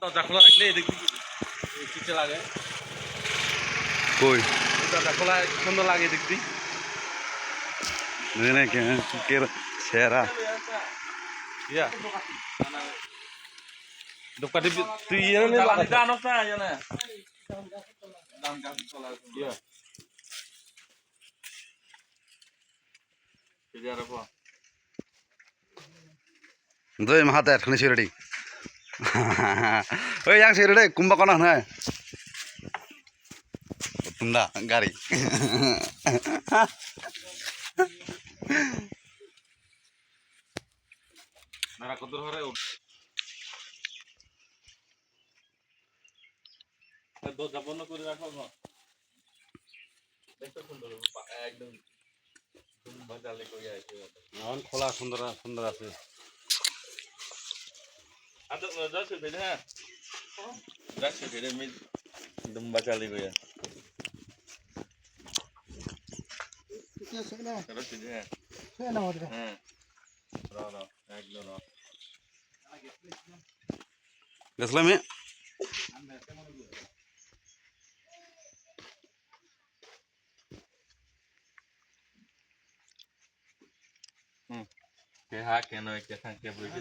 দরজা খোলা রাখলে এদিক দিকে লাগে কই দরজা খোলা সুন্দর লাগে এদিক দিক সেরা ইয়া দোকানে তুই এনে লাগাই জানোস না জানা দাম গাছ চলা ইয়া সিজারে পা দই মাহাতে এখানে সিরেডি ওই yang সিরেডি কুম্বা কোনা না তুন্দা গাড়ি নারা কত ধরে দরজা বন্ধ করে রাখো না দেখতে সুন্দর একদম বাজালে কই আছে এখন খোলা সুন্দর সুন্দর আছে আচ্ছা যাচ্ছে বেটা হ্যাঁ যাচ্ছে বেটা মি একদম বাজালে কই আছে যাচ্ছে হ্যাঁ হ্যাঁ না ওরে হ্যাঁ রা একদম রা গেছলাম এ কে হ্যাঁ কেন একটা থাকে বইতে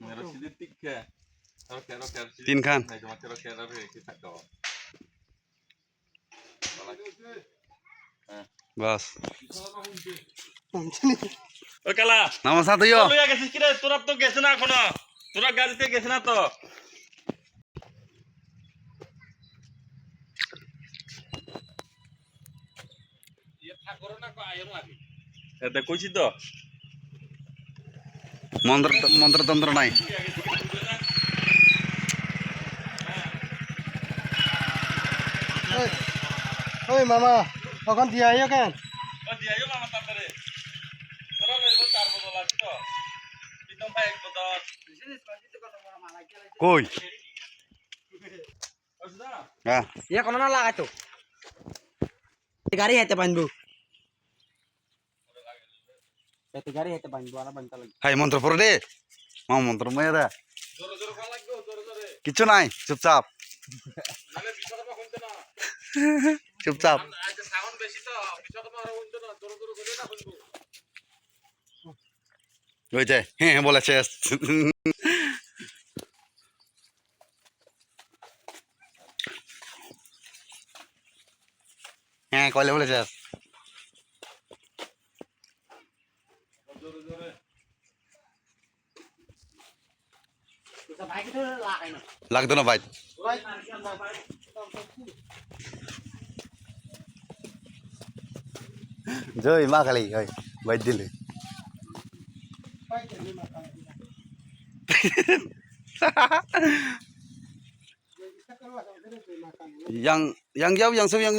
মেরা সিদ্ধি টিকা আর কেন তিন খান তোমার কেন রে কি থাকো বাস ওই কালা নমস্কার তুইও লইয়া গেছিস কি রে তোরা তো গেছ না এখনো তোরা গাড়িতে গেছ না তো ইয়ে ঠাকুর না আয়ন লাগে এটা কইছি তো মন্ত্রতন্ত্র নাই ওই মামা তখন দিয়ে আইও কেন ও দিয়াইও মামা তাড়াতাড়ি তোরা লইব চার বদল আছে তো কিন্তু ভাই এক বদল কই বুঝদা হ্যাঁ ইয়ে কোনো না লাগাই তো গাড়ি হাইতে বানবো এতে গাড়ি হাইতে বানবো আর বানতে লাগবে হাই মন্ত্র পড়ে দে মা মন্ত্র মেয়েরা জোরে জোরে কল লাগবে জোরে জোরে কিচ্ছু নাই চুপচাপ নালে বিছানা শুনতে না চুপচাপ আজকে সাউন্ড বেশি তো বিছানা শুনতে না জোরে জোরে করে না শুনবো ওই যে হ্যাঁ বলেছে হ্যাঁ কলে বলেছে জোরে জোরে তো বাইক তো লাগাই না লাগতো না ভাই জয় মা খালি হয় বাইর দিলে yang jauh yang sew yang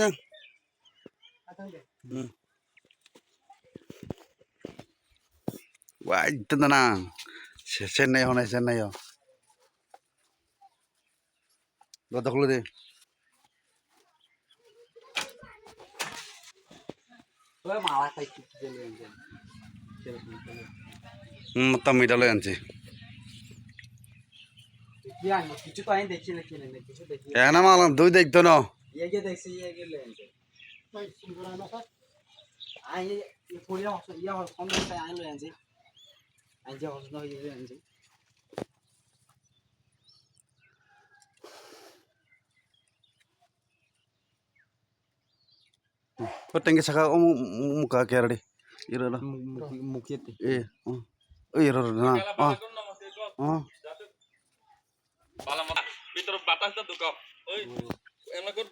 wah itu tenang Chennai honai Chennai yo dota khulu de ওই মালা খাই কি দিলে tammi dalo anchi কি আনবো কিছু তো আইন দেখছি নাকি না কিছু দেখি এনা মালাম দুই দেখতো না ইয়ে কে দেখছি ইয়ে কে লেনছে ভাই সুন্দর না স্যার আই এই পড়িয়া হস ইয়া হস কম দেখতে আইন লেনছে আই যে হস না হইছে লেনছে ko tengge saka muka kerdi iro la মুখিতে eh iro na ভালো ভিতরে বাতাসটা ঢুকাও ওই এমন করে